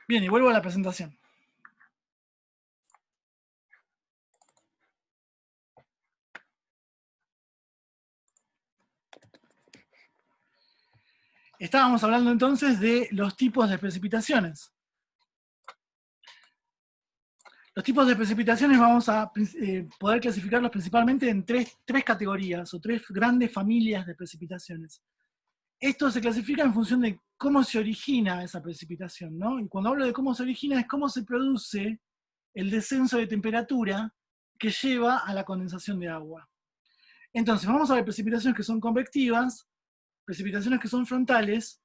Bien, y vuelvo a la presentación. Estábamos hablando entonces de los tipos de precipitaciones. Los tipos de precipitaciones vamos a poder clasificarlos principalmente en tres categorías o tres grandes familias de precipitaciones. Esto se clasifica en función de cómo se origina esa precipitación, ¿no? Y cuando hablo de cómo se origina es cómo se produce el descenso de temperatura que lleva a la condensación de agua. Entonces, vamos a ver precipitaciones que son convectivas, precipitaciones que son frontales,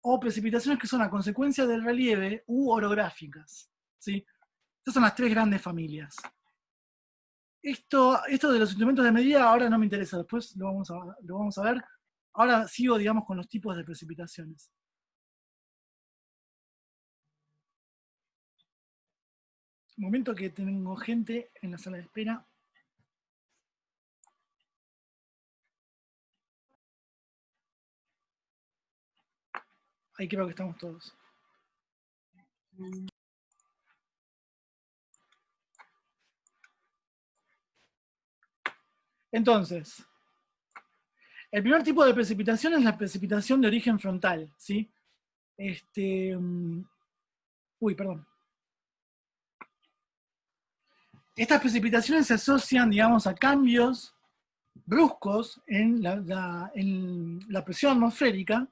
o precipitaciones que son a consecuencia del relieve u orográficas, ¿sí? Estas son las tres grandes familias. Esto de los instrumentos de medida ahora no me interesa, después lo vamos a ver. Ahora sigo, digamos, con los tipos de precipitaciones. Un momento que tengo gente en la sala de espera. Ahí creo que estamos todos. Entonces, el primer tipo de precipitación es la precipitación de origen frontal, ¿sí? Perdón. Estas precipitaciones se asocian, digamos, a cambios bruscos en la presión atmosférica,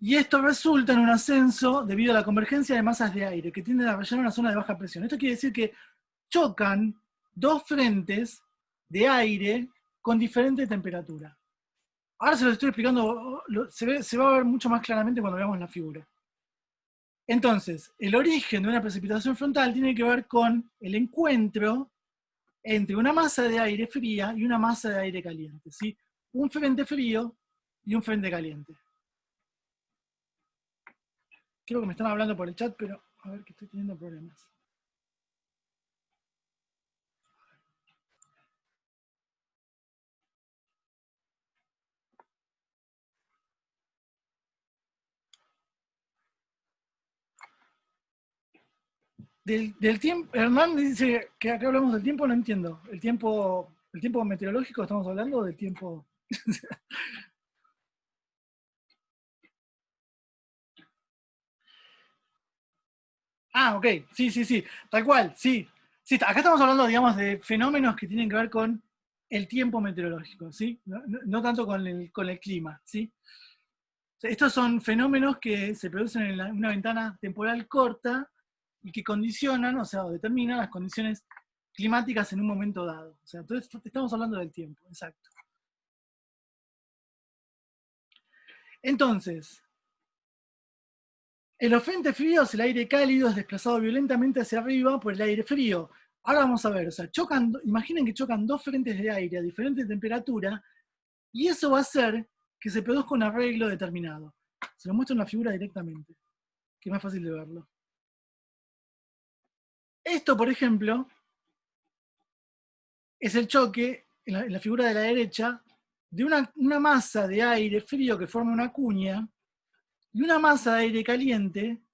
y esto resulta en un ascenso debido a la convergencia de masas de aire que tienden a rellenar una zona de baja presión. Esto quiere decir que chocan dos frentes de aire con diferente temperatura. Ahora se lo estoy explicando, se va a ver mucho más claramente cuando veamos la figura. Entonces, el origen de una precipitación frontal tiene que ver con el encuentro entre una masa de aire fría y una masa de aire caliente, ¿sí? Un frente frío y un frente caliente. Creo que me están hablando por el chat, pero a ver que estoy teniendo problemas. Del tiempo, Hernán dice que acá hablamos del tiempo, no entiendo. ¿El tiempo meteorológico estamos hablando o del tiempo? Ah, ok, sí, tal cual, sí. Sí, acá estamos hablando, digamos, de fenómenos que tienen que ver con el tiempo meteorológico, ¿sí? No tanto con el clima, ¿sí? Estos son fenómenos que se producen en una ventana temporal corta y que condicionan, o sea, determinan las condiciones climáticas en un momento dado. O sea, entonces estamos hablando del tiempo, exacto. Entonces, en los frentes fríos el aire cálido es desplazado violentamente hacia arriba por el aire frío. Ahora vamos a ver, o sea, imaginen que chocan dos frentes de aire a diferente temperatura y eso va a hacer que se produzca un arreglo determinado. Se lo muestro en la figura directamente, que es más fácil de verlo. Esto, por ejemplo, es el choque, en la figura de la derecha, de una masa de aire frío que forma una cuña y una masa de aire caliente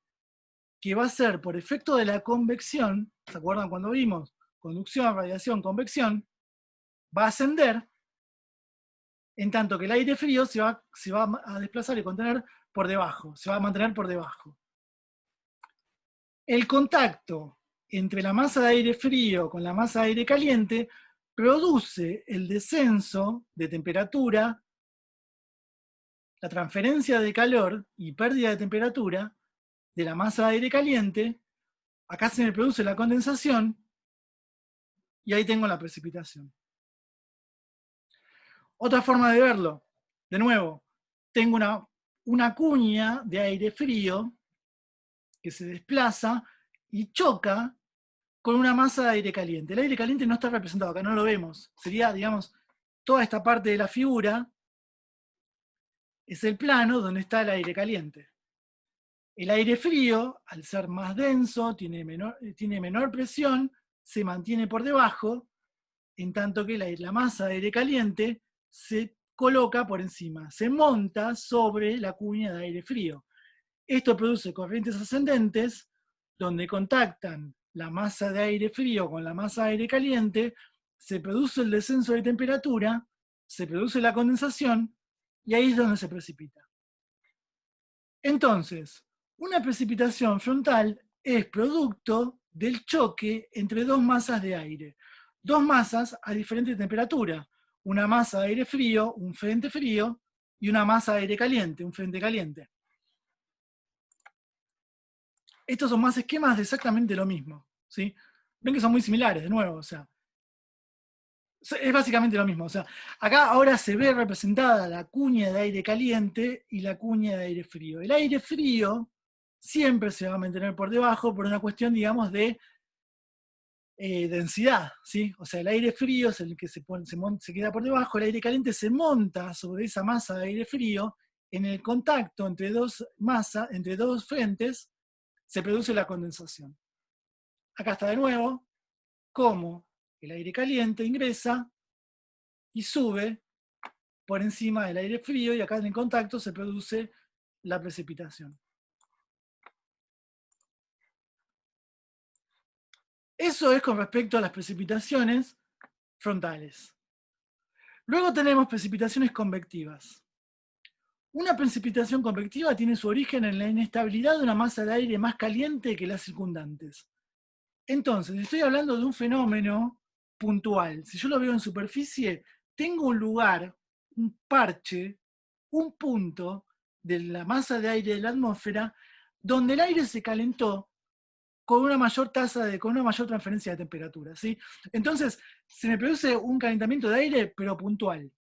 que va a ser por efecto de la convección, ¿se acuerdan cuando vimos conducción, radiación, convección? Va a ascender, en tanto que el aire frío se va a desplazar y contener por debajo, se va a mantener por debajo. El contacto entre la masa de aire frío con la masa de aire caliente produce el descenso de temperatura, la transferencia de calor y pérdida de temperatura de la masa de aire caliente. Acá se me produce la condensación y ahí tengo la precipitación. Otra forma de verlo, de nuevo, tengo una cuña de aire frío que se desplaza y choca con una masa de aire caliente. El aire caliente no está representado acá, no lo vemos. Sería, digamos, toda esta parte de la figura es el plano donde está el aire caliente. El aire frío, al ser más denso, tiene menor presión, se mantiene por debajo, en tanto que la masa de aire caliente se coloca por encima, se monta sobre la cuña de aire frío. Esto produce corrientes ascendentes, donde contactan la masa de aire frío con la masa de aire caliente, se produce el descenso de temperatura, se produce la condensación, y ahí es donde se precipita. Entonces, una precipitación frontal es producto del choque entre dos masas de aire. Dos masas a diferente temperatura. Una masa de aire frío, un frente frío, y una masa de aire caliente, un frente caliente. Estos son más esquemas de exactamente lo mismo, ¿sí? Ven que son muy similares, de nuevo, o sea, es básicamente lo mismo. O sea, acá ahora se ve representada la cuña de aire caliente y la cuña de aire frío. El aire frío siempre se va a mantener por debajo por una cuestión, digamos, de densidad, ¿sí? O sea, el aire frío es el que se queda por debajo, el aire caliente se monta sobre esa masa de aire frío, en el contacto entre dos masas, entre dos frentes, se produce la condensación. Acá está de nuevo cómo el aire caliente ingresa y sube por encima del aire frío, y acá en el contacto se produce la precipitación. Eso es con respecto a las precipitaciones frontales. Luego tenemos precipitaciones convectivas. Una precipitación convectiva tiene su origen en la inestabilidad de una masa de aire más caliente que las circundantes. Entonces, estoy hablando de un fenómeno puntual. Si yo lo veo en superficie, tengo un lugar, un parche, un punto de la masa de aire de la atmósfera donde el aire se calentó con una mayor con una mayor transferencia de temperatura, ¿sí? Entonces, se me produce un calentamiento de aire, pero puntual.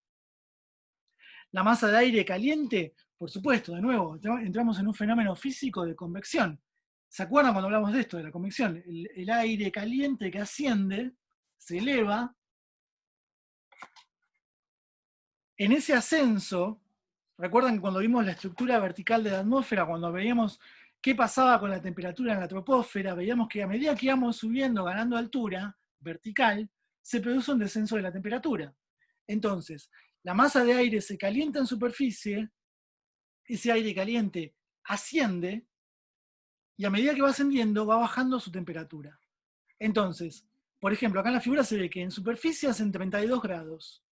La masa de aire caliente, por supuesto, de nuevo, entramos en un fenómeno físico de convección. ¿Se acuerdan cuando hablamos de esto, de la convección? El aire caliente que asciende, se eleva. En ese ascenso, recuerdan que cuando vimos la estructura vertical de la atmósfera, cuando veíamos qué pasaba con la temperatura en la troposfera, veíamos que a medida que íbamos subiendo, ganando altura vertical, se produce un descenso de la temperatura. Entonces, la masa de aire se calienta en superficie, ese aire caliente asciende, y a medida que va ascendiendo, va bajando su temperatura. Entonces, por ejemplo, acá en la figura se ve que en superficie hacen 32 grados.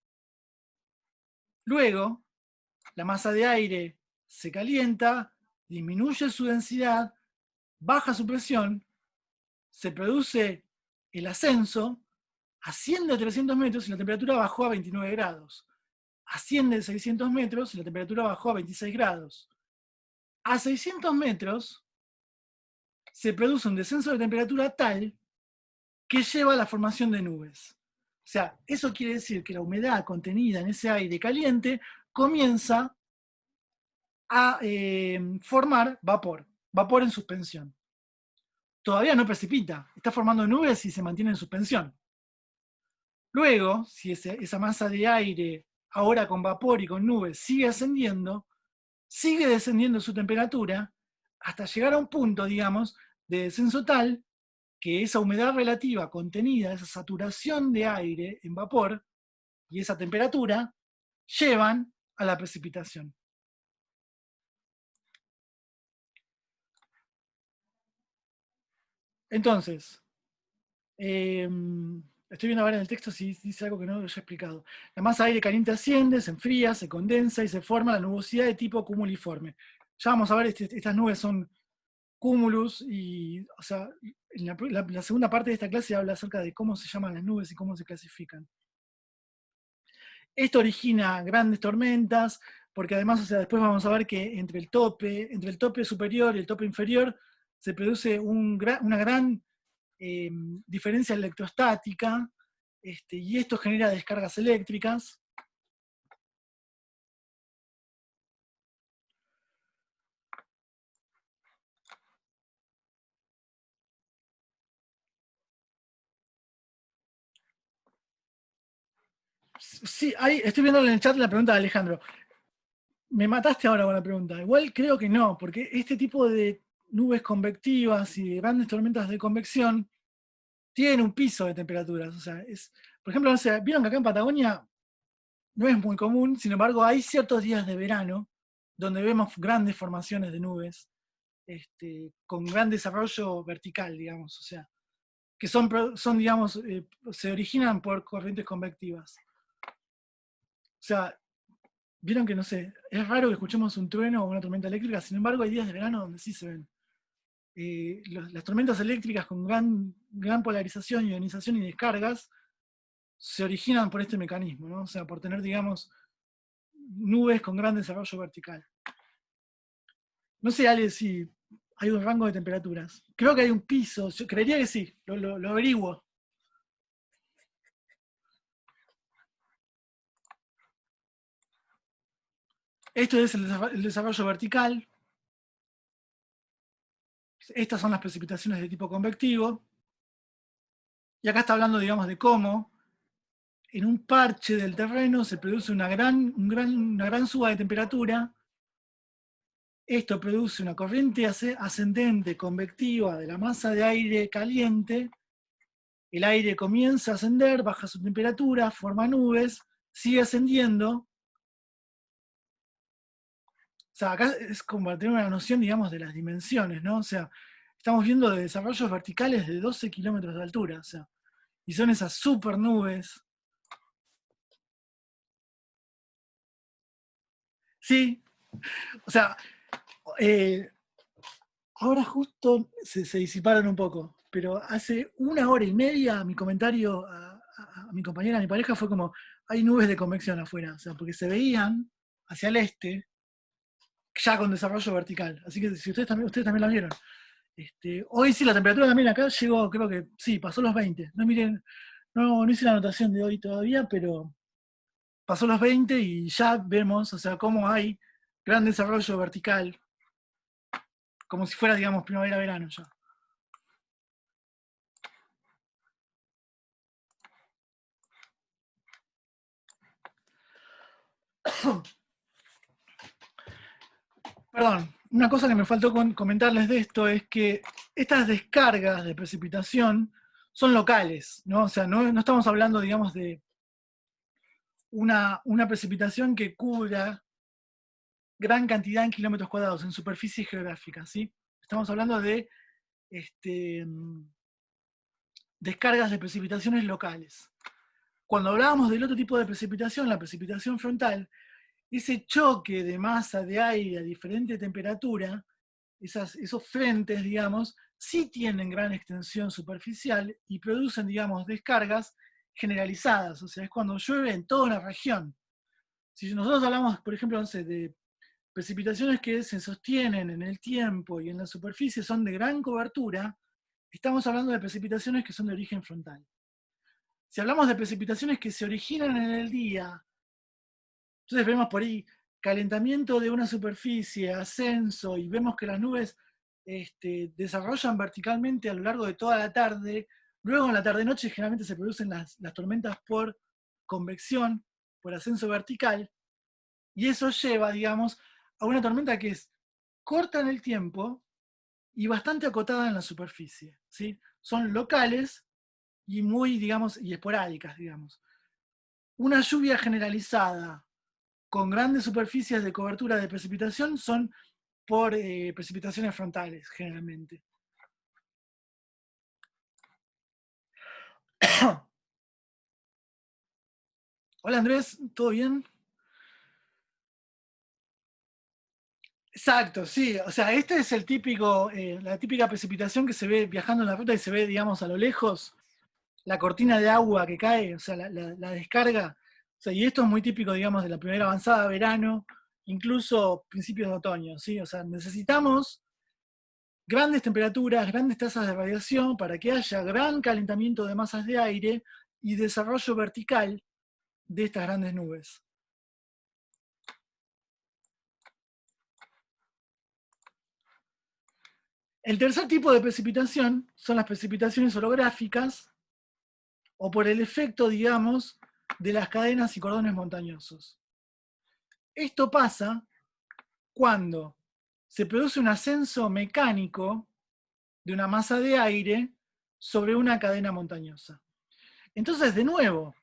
Luego, la masa de aire se calienta, disminuye su densidad, baja su presión, se produce el ascenso, asciende a 300 metros y la temperatura bajó a 29 grados. Asciende a 600 metros y la temperatura bajó a 26 grados. A 600 metros se produce un descenso de temperatura tal que lleva a la formación de nubes. O sea, eso quiere decir que la humedad contenida en ese aire caliente comienza a formar vapor en suspensión. Todavía no precipita, está formando nubes y se mantiene en suspensión. Luego, si esa masa de aire, ahora con vapor y con nubes, sigue ascendiendo, sigue descendiendo su temperatura hasta llegar a un punto, digamos, de descenso tal que esa humedad relativa contenida, esa saturación de aire en vapor y esa temperatura llevan a la precipitación. Entonces, estoy viendo ahora en el texto si dice algo que no lo haya explicado. La masa de aire caliente asciende, se enfría, se condensa y se forma la nubosidad de tipo cumuliforme. Ya vamos a ver, estas nubes son cúmulos y, o sea, en la segunda parte de esta clase habla acerca de cómo se llaman las nubes y cómo se clasifican. Esto origina grandes tormentas, porque además, o sea, después vamos a ver que entre el tope superior y el tope inferior se produce una gran diferencia electrostática, y esto genera descargas eléctricas. Sí, estoy viendo en el chat la pregunta de Alejandro. Me mataste ahora con la pregunta. Igual creo que no, porque este tipo de nubes convectivas y de grandes tormentas de convección tienen un piso de temperaturas. O sea, por ejemplo, no sé, vieron que acá en Patagonia no es muy común, sin embargo, hay ciertos días de verano donde vemos grandes formaciones de nubes con gran desarrollo vertical, digamos, o sea, que son digamos, se originan por corrientes convectivas. O sea, vieron que, no sé, es raro que escuchemos un trueno o una tormenta eléctrica, sin embargo hay días de verano donde sí se ven. Las tormentas eléctricas con gran polarización, ionización y descargas se originan por este mecanismo, ¿no? O sea, por tener, digamos, nubes con gran desarrollo vertical. No sé, Ale, si hay un rango de temperaturas. Creo que hay un piso, yo creería que sí, lo averiguo. Esto es el desarrollo vertical. Estas son las precipitaciones de tipo convectivo. Y acá está hablando, digamos, de cómo en un parche del terreno se produce una gran suba de temperatura. Esto produce una corriente ascendente convectiva de la masa de aire caliente. El aire comienza a ascender, baja su temperatura, forma nubes, sigue ascendiendo. O sea, acá es como para tener una noción, digamos, de las dimensiones, ¿no? O sea, estamos viendo de desarrollos verticales de 12 kilómetros de altura, o sea, y son esas super nubes. Sí, o sea, eh, ahora justo se disiparon un poco, pero hace 1 hora y media mi comentario a mi compañera, a mi pareja, fue como, hay nubes de convección afuera, o sea, porque se veían hacia el este, ya con desarrollo vertical. Así que si ustedes también la vieron. Hoy sí, la temperatura también acá llegó, creo que sí, pasó los 20. No miren, no hice la anotación de hoy todavía, pero pasó los 20 y ya vemos, o sea, cómo hay gran desarrollo vertical, como si fuera, digamos, primavera-verano ya. Perdón, una cosa que me faltó comentarles de esto es que estas descargas de precipitación son locales, ¿no? O sea, no estamos hablando, digamos, de una precipitación que cubra gran cantidad en kilómetros cuadrados, en superficie geográfica, ¿sí? Estamos hablando de descargas de precipitaciones locales. Cuando hablábamos del otro tipo de precipitación, la precipitación frontal, ese choque de masa de aire a diferente temperatura, esos frentes, digamos, sí tienen gran extensión superficial y producen, digamos, descargas generalizadas. O sea, es cuando llueve en toda una región. Si nosotros hablamos, por ejemplo, no sé, de precipitaciones que se sostienen en el tiempo y en la superficie son de gran cobertura, estamos hablando de precipitaciones que son de origen frontal. Si hablamos de precipitaciones que se originan en el día, entonces vemos por ahí calentamiento de una superficie, ascenso, y vemos que las nubes desarrollan verticalmente a lo largo de toda la tarde. Luego en la tarde-noche generalmente se producen las tormentas por convección, por ascenso vertical, y eso lleva, digamos, a una tormenta que es corta en el tiempo y bastante acotada en la superficie, ¿sí? Son locales y muy, digamos, y esporádicas, digamos. Una lluvia generalizada con grandes superficies de cobertura de precipitación son por precipitaciones frontales, generalmente. Hola Andrés, ¿todo bien? Exacto, sí. O sea, este es el típico, la típica precipitación que se ve viajando en la ruta y se ve, digamos, a lo lejos, la cortina de agua que cae, o sea, la descarga. O sea, y esto es muy típico, digamos, de la primera avanzada, verano, incluso principios de otoño, ¿sí? O sea, necesitamos grandes temperaturas, grandes tasas de radiación para que haya gran calentamiento de masas de aire y desarrollo vertical de estas grandes nubes. El tercer tipo de precipitación son las precipitaciones orográficas o por el efecto, digamos, de las cadenas y cordones montañosos. Esto pasa cuando se produce un ascenso mecánico de una masa de aire sobre una cadena montañosa. Entonces, de nuevo,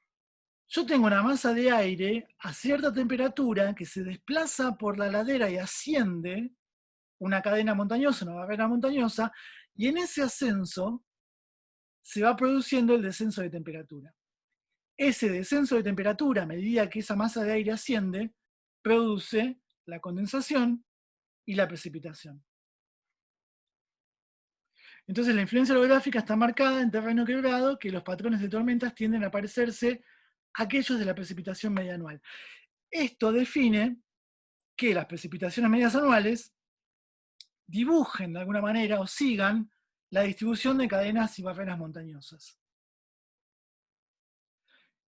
yo tengo una masa de aire a cierta temperatura que se desplaza por la ladera y asciende una cadena montañosa, una barrera montañosa, y en ese ascenso se va produciendo el descenso de temperatura. Ese descenso de temperatura, a medida que esa masa de aire asciende, produce la condensación y la precipitación. Entonces la influencia orográfica está marcada en terreno quebrado, que los patrones de tormentas tienden a parecerse a aquellos de la precipitación media anual. Esto define que las precipitaciones medias anuales dibujen de alguna manera o sigan la distribución de cadenas y barreras montañosas.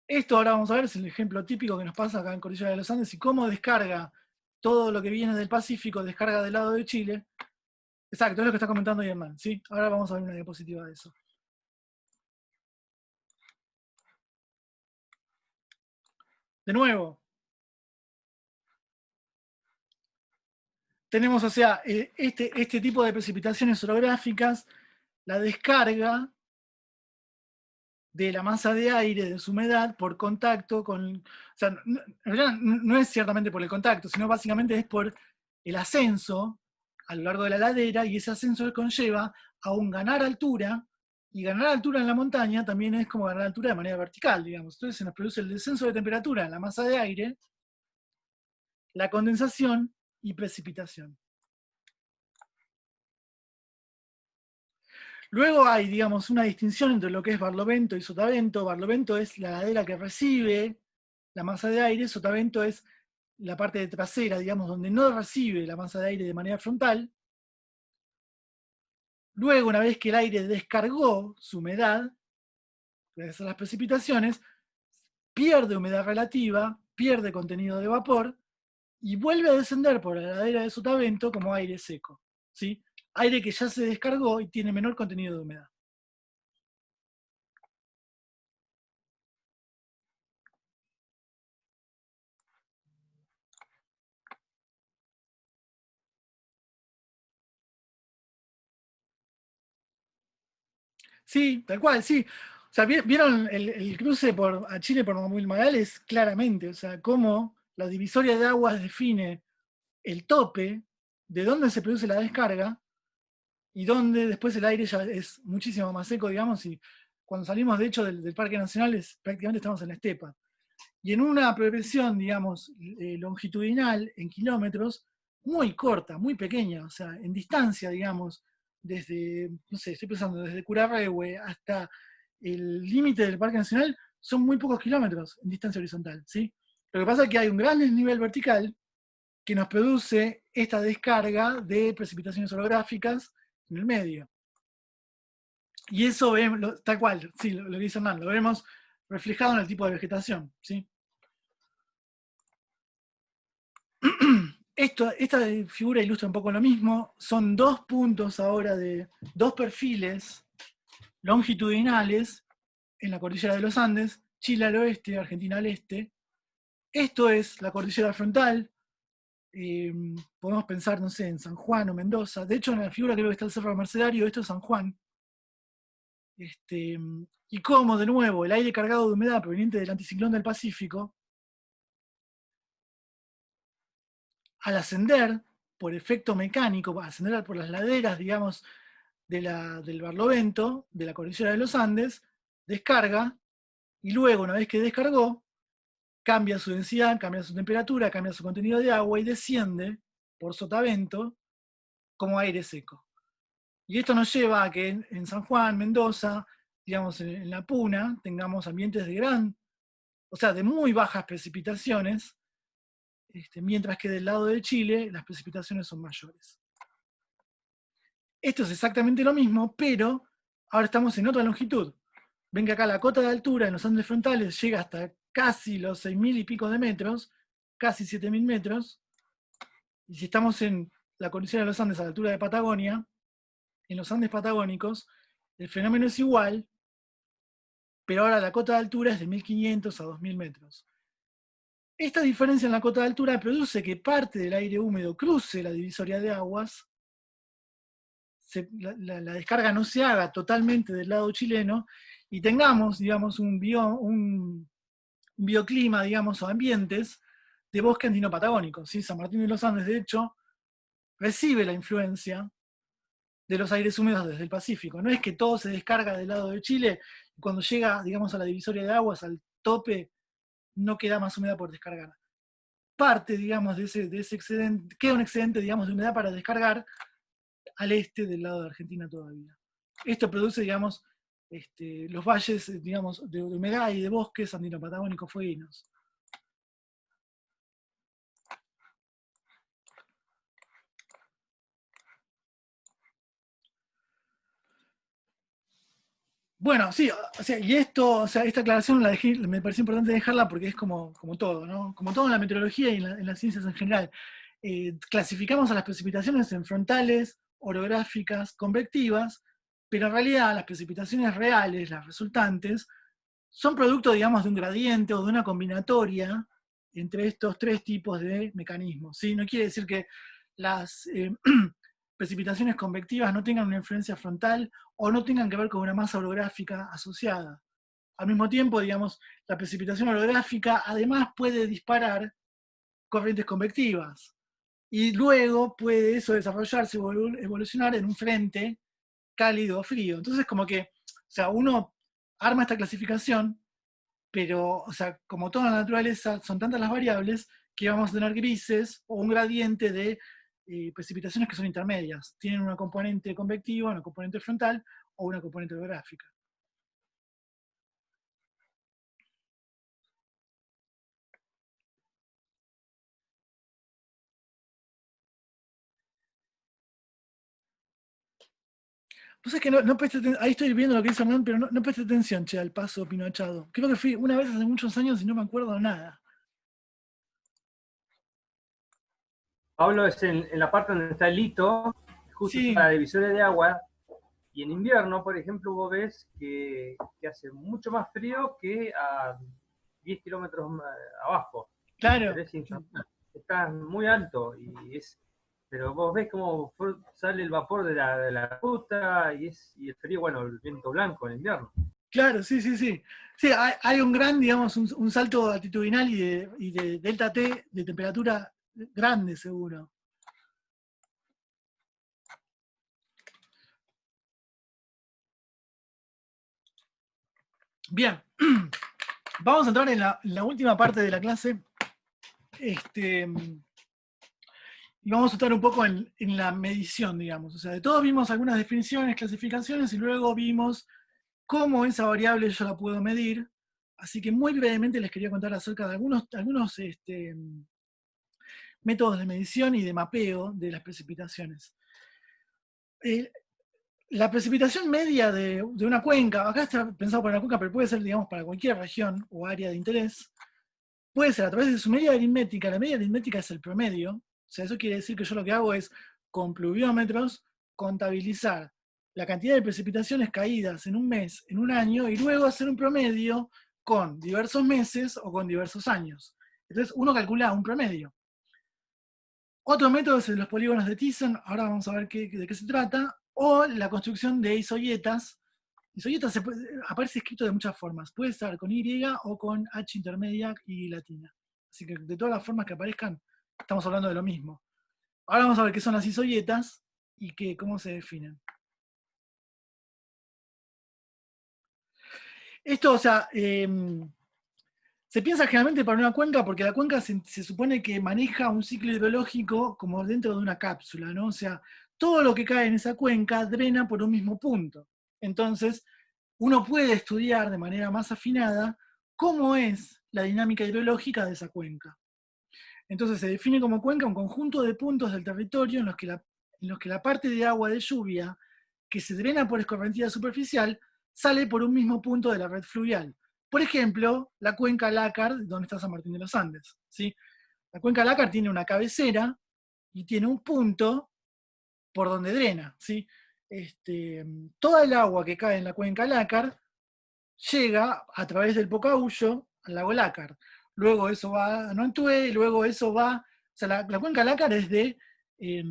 Esto ahora vamos a ver es el ejemplo típico que nos pasa acá en Cordillera de los Andes y cómo descarga todo lo que viene del Pacífico, descarga del lado de Chile. Exacto, es lo que está comentando Hernán, ¿sí? Ahora vamos a ver una diapositiva de eso. De nuevo, tenemos, o sea, este tipo de precipitaciones orográficas, la descarga de la masa de aire, de su humedad, por contacto con... O sea, en realidad no es ciertamente por el contacto, sino básicamente es por el ascenso a lo largo de la ladera, y ese ascenso conlleva a un ganar altura, y ganar altura en la montaña también es como ganar altura de manera vertical, digamos. Entonces se nos produce el descenso de temperatura en la masa de aire, la condensación y precipitación. Luego hay, digamos, una distinción entre lo que es barlovento y sotavento. Barlovento es la ladera que recibe la masa de aire, sotavento es la parte trasera, digamos, donde no recibe la masa de aire de manera frontal. Luego, una vez que el aire descargó su humedad, gracias a las precipitaciones, pierde humedad relativa, pierde contenido de vapor, y vuelve a descender por la ladera de sotavento como aire seco, ¿sí? Aire que ya se descargó y tiene menor contenido de humedad. Sí, tal cual, sí. O sea, vieron el cruce a Chile por Morales claramente, o sea, cómo la divisoria de aguas define el tope de dónde se produce la descarga y dónde después el aire ya es muchísimo más seco, digamos, y cuando salimos de hecho del Parque Nacional prácticamente estamos en la estepa. Y en una progresión, digamos, longitudinal, en kilómetros, muy corta, muy pequeña, o sea, en distancia, digamos, desde, no sé, estoy pensando, desde Curarrehue hasta el límite del Parque Nacional, son muy pocos kilómetros en distancia horizontal, ¿sí? Lo que pasa es que hay un gran desnivel vertical que nos produce esta descarga de precipitaciones orográficas en el medio. Y eso vemos, tal cual, sí, lo que dice Hernán, lo vemos reflejado en el tipo de vegetación, ¿sí? Esta figura ilustra un poco lo mismo. Son dos puntos ahora de dos perfiles longitudinales en la cordillera de los Andes, Chile al oeste, Argentina al este. Esto es la cordillera frontal. Podemos pensar, no sé, en San Juan o Mendoza. De hecho, en la figura creo que está el Cerro Mercedario, esto es San Juan. Y como, de nuevo, el aire cargado de humedad proveniente del anticiclón del Pacífico, al ascender por efecto mecánico, ascender por las laderas, digamos, del Barlovento, de la cordillera de los Andes, descarga, y luego, una vez que descargó, cambia su densidad, cambia su temperatura, cambia su contenido de agua y desciende por sotavento como aire seco. Y esto nos lleva a que en San Juan, Mendoza, digamos, en la Puna, tengamos ambientes de muy bajas precipitaciones, mientras que del lado de Chile las precipitaciones son mayores. Esto es exactamente lo mismo, pero ahora estamos en otra longitud. Ven que acá la cota de altura en los Andes frontales llega hasta casi los 6.000 y pico de metros, casi 7.000 metros, y si estamos en la cordillera de los Andes a la altura de Patagonia, en los Andes patagónicos, el fenómeno es igual, pero ahora la cota de altura es de 1.500 a 2.000 metros. Esta diferencia en la cota de altura produce que parte del aire húmedo cruce la divisoria de aguas, la descarga no se haga totalmente del lado chileno y tengamos, digamos, un bioclima, digamos, o ambientes de bosque andino patagónico. ¿Sí? San Martín de los Andes, de hecho, recibe la influencia de los aires húmedos desde el Pacífico. No es que todo se descarga del lado de Chile y cuando llega, digamos, a la divisoria de aguas, al tope, no queda más humedad por descargar. Parte, digamos, de ese excedente, queda un excedente, digamos, de humedad para descargar al este del lado de Argentina todavía. Esto produce, digamos, los valles, digamos, de humedad y de bosques andino-patagónicos fueguinos. Bueno, sí, o sea, y esto, o sea, esta aclaración me pareció importante dejarla porque es como todo, ¿no? Como todo en la meteorología y en las ciencias en general. Clasificamos a las precipitaciones en frontales, orográficas, convectivas, pero en realidad las precipitaciones reales, las resultantes, son producto, digamos, de un gradiente o de una combinatoria entre estos tres tipos de mecanismos, ¿sí? No quiere decir que las precipitaciones convectivas no tengan una influencia frontal o no tengan que ver con una masa orográfica asociada. Al mismo tiempo, digamos, la precipitación orográfica además puede disparar corrientes convectivas. Y luego puede eso desarrollarse o evolucionar en un frente cálido o frío. Entonces, como que, o sea, uno arma esta clasificación, pero, o sea, como toda la naturaleza, son tantas las variables que vamos a tener grises o un gradiente de precipitaciones que son intermedias. Tienen una componente convectiva, una componente frontal o una componente orográfica. Pues es que no preste atención, ahí estoy viendo lo que dice Hernán, pero no preste atención, che, al paso pinochado. Creo que fui una vez hace muchos años y no me acuerdo nada. Pablo es en la parte donde está el hito, justo está Sí, la divisoria de agua, y en invierno, por ejemplo, vos ves que hace mucho más frío que a 10 kilómetros abajo. claro. Pero es infernal. Está muy alto pero vos ves cómo sale el vapor de la ruta y el frío, bueno, el viento blanco en invierno. Claro, sí, sí, sí. Sí, hay un gran, digamos, un salto altitudinal y de delta T de temperatura grande, seguro. Bien, vamos a entrar en la última parte de la clase. Y vamos a estar un poco en la medición, digamos. O sea, de todo vimos algunas definiciones, clasificaciones, y luego vimos cómo esa variable yo la puedo medir. Así que muy brevemente les quería contar acerca de algunos métodos de medición y de mapeo de las precipitaciones. Eh, la precipitación media de una cuenca, acá está pensado para una cuenca, pero puede ser, digamos, para cualquier región o área de interés, puede ser a través de su media aritmética. La media aritmética es el promedio. O sea, eso quiere decir que yo lo que hago es, con pluviómetros, contabilizar la cantidad de precipitaciones caídas en un mes, en un año, y luego hacer un promedio con diversos meses o con diversos años. Entonces, uno calcula un promedio. Otro método es los polígonos de Thiessen, ahora vamos a ver de qué se trata, o la construcción de isoyetas. Isoyetas aparece escrito de muchas formas, puede estar con Y o con H intermedia y latina. Así que de todas las formas que aparezcan, estamos hablando de lo mismo. Ahora vamos a ver qué son las isoyetas y cómo se definen. Esto, o sea, se piensa generalmente para una cuenca porque la cuenca se supone que maneja un ciclo hidrológico como dentro de una cápsula, ¿no? O sea, todo lo que cae en esa cuenca drena por un mismo punto. Entonces, uno puede estudiar de manera más afinada cómo es la dinámica hidrológica de esa cuenca. Entonces se define como cuenca un conjunto de puntos del territorio en los que la parte de agua de lluvia que se drena por escorrentía superficial sale por un mismo punto de la red fluvial. Por ejemplo, la cuenca Lácar, donde está San Martín de los Andes. ¿Sí? La cuenca Lácar tiene una cabecera y tiene un punto por donde drena. ¿Sí? Toda el agua que cae en la cuenca Lácar llega a través del Pocahuyo al lago Lácar. Luego eso va a Nontue, y luego eso va. O sea, la cuenca Lácar eh,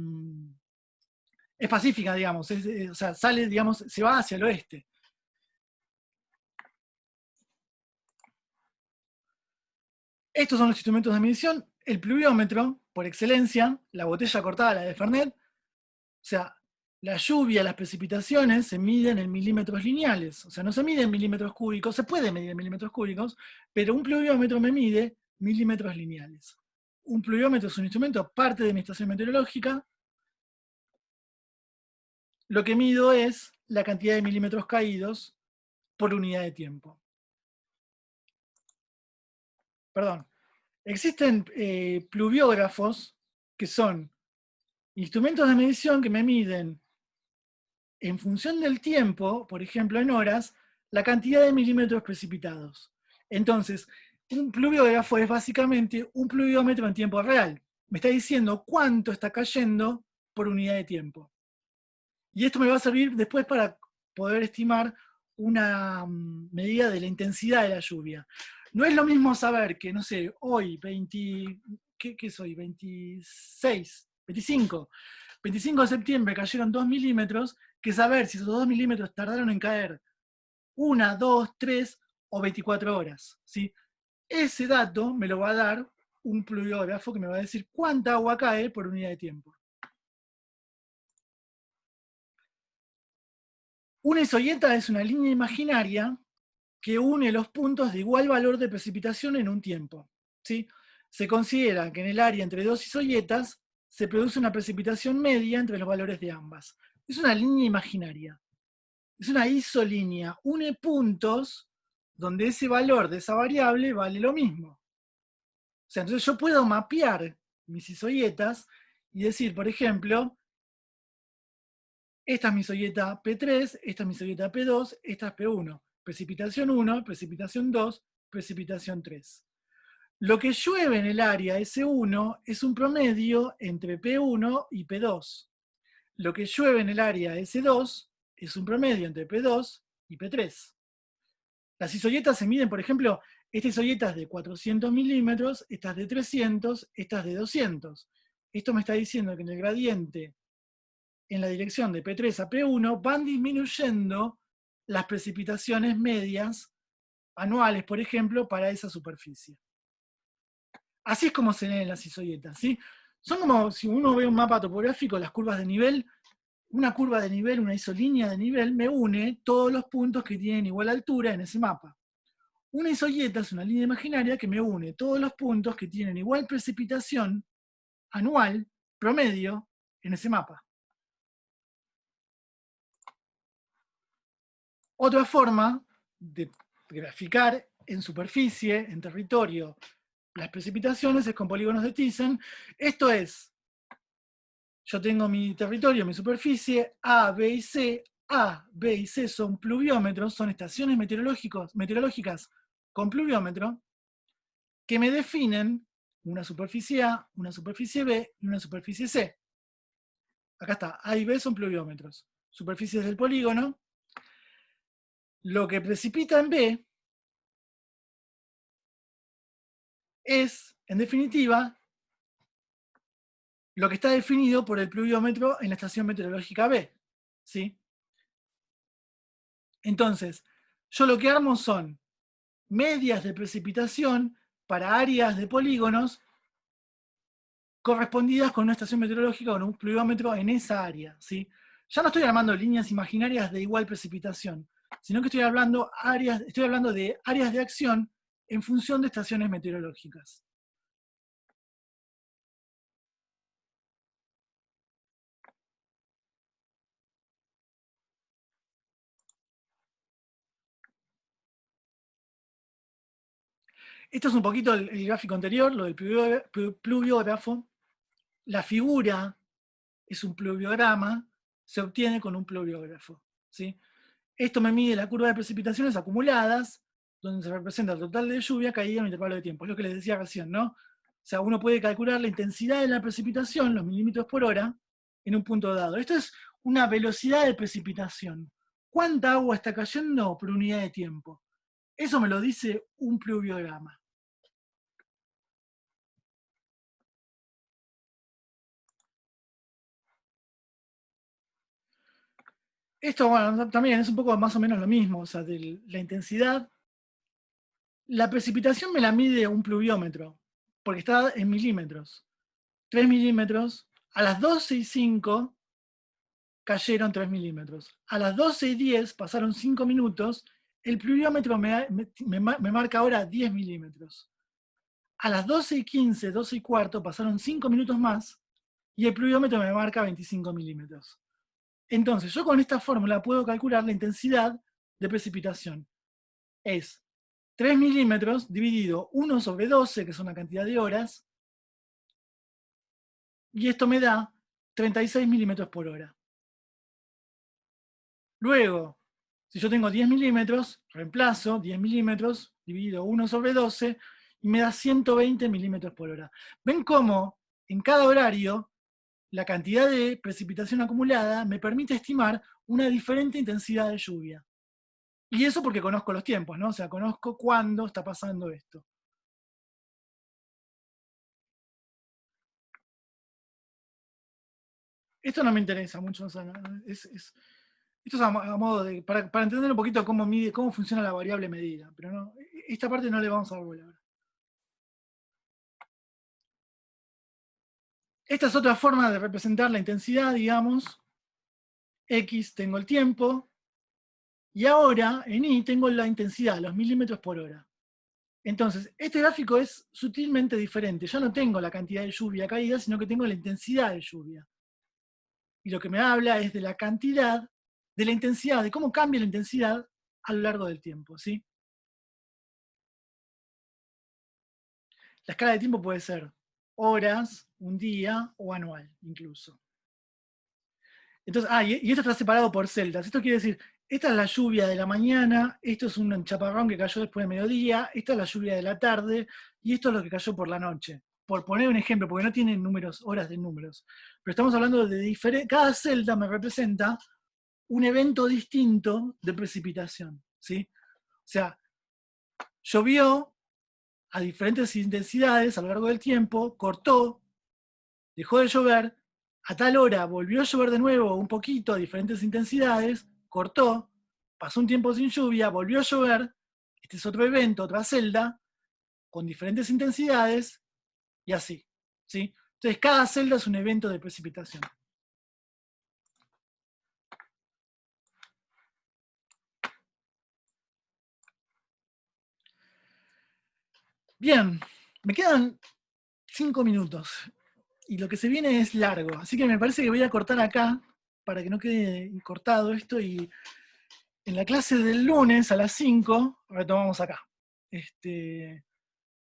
es pacífica, digamos. O sea, sale, digamos, se va hacia el oeste. Estos son los instrumentos de medición. El pluviómetro, por excelencia, la botella cortada, la de Fernet, sea, la lluvia, las precipitaciones se miden en milímetros lineales. O sea, no se mide en milímetros cúbicos, se puede medir en milímetros cúbicos, pero un pluviómetro me mide milímetros lineales. Un pluviómetro es un instrumento, parte de mi estación meteorológica. Lo que mido es la cantidad de milímetros caídos por unidad de tiempo. Perdón. Existen pluviógrafos que son instrumentos de medición que me miden en función del tiempo, por ejemplo en horas, la cantidad de milímetros precipitados. Entonces, un pluviógrafo es básicamente un pluviómetro en tiempo real. Me está diciendo cuánto está cayendo por unidad de tiempo. Y esto me va a servir después para poder estimar una medida de la intensidad de la lluvia. No es lo mismo saber que, no sé, hoy, ¿qué soy? 26, 25 de septiembre cayeron 2 milímetros, que saber si esos 2 milímetros tardaron en caer 1, 2, 3 o 24 horas. ¿Sí? Ese dato me lo va a dar un pluviógrafo que me va a decir cuánta agua cae por unidad de tiempo. Una isoyeta es una línea imaginaria que une los puntos de igual valor de precipitación en un tiempo. ¿Sí? Se considera que en el área entre dos isoyetas se produce una precipitación media entre los valores de ambas. Es una línea imaginaria. Es una isolínea. Une puntos donde ese valor de esa variable vale lo mismo. O sea, entonces yo puedo mapear mis isoyetas y decir, por ejemplo, esta es mi isoyeta P3, esta es mi isoyeta P2, esta es P1. Precipitación 1, precipitación 2, precipitación 3. Lo que llueve en el área S1 es un promedio entre P1 y P2. Lo que llueve en el área S2 es un promedio entre P2 y P3. Las isoyetas se miden, por ejemplo, esta isoyeta es de 400 milímetros, esta es de 300, esta es de 200. Esto me está diciendo que en el gradiente en la dirección de P3 a P1 van disminuyendo las precipitaciones medias anuales, por ejemplo, para esa superficie. Así es como se leen las isoyetas, ¿sí? Son como, si uno ve un mapa topográfico, las curvas de nivel, una curva de nivel, una isolínea de nivel, me une todos los puntos que tienen igual altura en ese mapa. Una isoyeta es una línea imaginaria que me une todos los puntos que tienen igual precipitación anual, promedio, en ese mapa. Otra forma de graficar en superficie, en territorio, las precipitaciones es con polígonos de Thyssen. Esto es, yo tengo mi territorio, mi superficie, A, B y C. A, B y C son pluviómetros, son estaciones meteorológicas con pluviómetro, que me definen una superficie A, una superficie B y una superficie C. Acá está, A y B son pluviómetros. Superficies del polígono. Lo que precipita en B es, en definitiva, lo que está definido por el pluviómetro en la estación meteorológica B. ¿Sí? Entonces, yo lo que armo son medias de precipitación para áreas de polígonos correspondidas con una estación meteorológica o con un pluviómetro en esa área. ¿Sí? Ya no estoy armando líneas imaginarias de igual precipitación, sino que estoy hablando de áreas de acción en función de estaciones meteorológicas. Esto es un poquito el gráfico anterior, lo del pluviógrafo. La figura es un pluviograma, se obtiene con un pluviógrafo. ¿Sí? Esto me mide la curva de precipitaciones acumuladas, donde se representa el total de lluvia caída en un intervalo de tiempo. Es lo que les decía recién, ¿no? O sea, uno puede calcular la intensidad de la precipitación, los milímetros por hora, en un punto dado. Esto es una velocidad de precipitación. ¿Cuánta agua está cayendo por unidad de tiempo? Eso me lo dice un pluviograma. Esto, bueno, también es un poco más o menos lo mismo, o sea, de la intensidad. La precipitación me la mide un pluviómetro, porque está en milímetros. 3 milímetros, a las 12:05 cayeron 3 milímetros. A las 12:10 pasaron 5 minutos, el pluviómetro me marca ahora 10 milímetros. A las 12:15, 12:15 pasaron 5 minutos más y el pluviómetro me marca 25 milímetros. Entonces, yo con esta fórmula puedo calcular la intensidad de precipitación. Es 3 milímetros dividido 1/12, que es una cantidad de horas, y esto me da 36 milímetros por hora. Luego, si yo tengo 10 milímetros, reemplazo 10 milímetros dividido 1/12 y me da 120 milímetros por hora. ¿Ven cómo en cada horario la cantidad de precipitación acumulada me permite estimar una diferente intensidad de lluvia? Y eso porque conozco los tiempos, ¿no? O sea, conozco cuándo está pasando esto. Esto no me interesa mucho, o sea, esto es a modo de, para entender un poquito cómo funciona la variable medida, pero no, esta parte no le vamos a dar bola ahora. Esta es otra forma de representar la intensidad, digamos. X tengo el tiempo, y ahora en Y tengo la intensidad, los milímetros por hora. Entonces, este gráfico es sutilmente diferente. Ya no tengo la cantidad de lluvia caída, sino que tengo la intensidad de lluvia. Y lo que me habla es de la cantidad, de la intensidad, de cómo cambia la intensidad a lo largo del tiempo, ¿sí? La escala de tiempo puede ser horas, un día o anual, incluso. Entonces, y esto está separado por celdas. Esto quiere decir, esta es la lluvia de la mañana, esto es un chaparrón que cayó después de mediodía, esta es la lluvia de la tarde, y esto es lo que cayó por la noche. Por poner un ejemplo, porque no tienen números, horas de números. Pero estamos hablando de diferentes. Cada celda me representa un evento distinto de precipitación, ¿sí? O sea, llovió a diferentes intensidades a lo largo del tiempo, cortó, dejó de llover, a tal hora volvió a llover de nuevo un poquito a diferentes intensidades, cortó, pasó un tiempo sin lluvia, volvió a llover, este es otro evento, otra celda, con diferentes intensidades, y así, ¿sí? Entonces cada celda es un evento de precipitación. Bien, me quedan 5 minutos. Y lo que se viene es largo, así que me parece que voy a cortar acá para que no quede cortado esto, y en la clase del lunes a las 5 retomamos acá.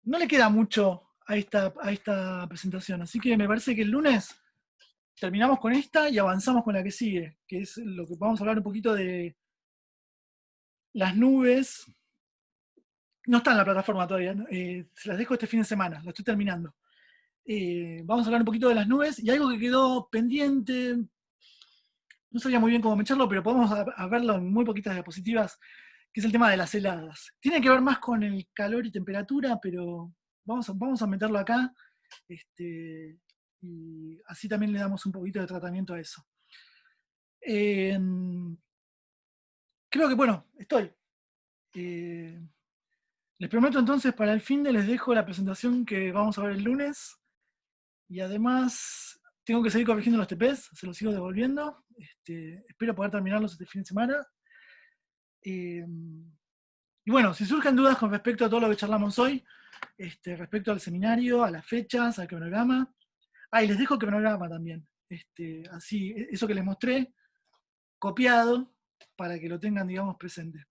No le queda mucho a esta presentación, así que me parece que el lunes terminamos con esta y avanzamos con la que sigue, que es lo que vamos a hablar un poquito de las nubes. No está en la plataforma todavía, ¿no? Se las dejo este fin de semana, la estoy terminando. Vamos a hablar un poquito de las nubes y algo que quedó pendiente, no sabía muy bien cómo echarlo, pero podemos verlo en muy poquitas diapositivas, que es el tema de las heladas. Tiene que ver más con el calor y temperatura, pero vamos a meterlo acá, y así también le damos un poquito de tratamiento a eso. Creo que, bueno, estoy. Les prometo entonces para el fin de les dejo la presentación que vamos a ver el lunes, y además tengo que seguir corrigiendo los TPs, se los sigo devolviendo. Espero poder terminarlos este fin de semana. Y bueno, si surgen dudas con respecto a todo lo que charlamos hoy, respecto al seminario, a las fechas, al cronograma. Y les dejo el cronograma también. Así, eso que les mostré, copiado, para que lo tengan, digamos, presente.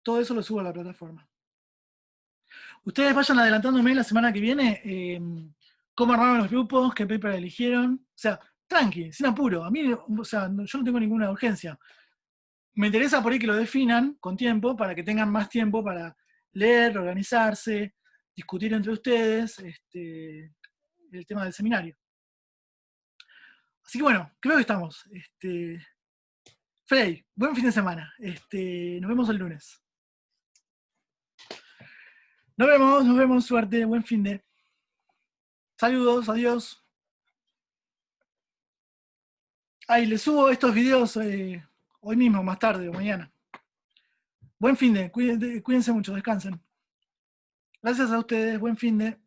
Todo eso lo subo a la plataforma. Ustedes vayan adelantándome la semana que viene cómo armaron los grupos, qué paper eligieron. O sea, tranqui, sin apuro. A mí, o sea, yo no tengo ninguna urgencia. Me interesa por ahí que lo definan con tiempo, para que tengan más tiempo para leer, organizarse, discutir entre ustedes el tema del seminario. Así que bueno, creo que estamos. Frey, buen fin de semana. Nos vemos el lunes. Nos vemos, suerte, buen fin de. Saludos, adiós. Les subo estos videos hoy mismo, más tarde o mañana. Buen fin de, cuídense mucho, descansen. Gracias a ustedes, buen fin de.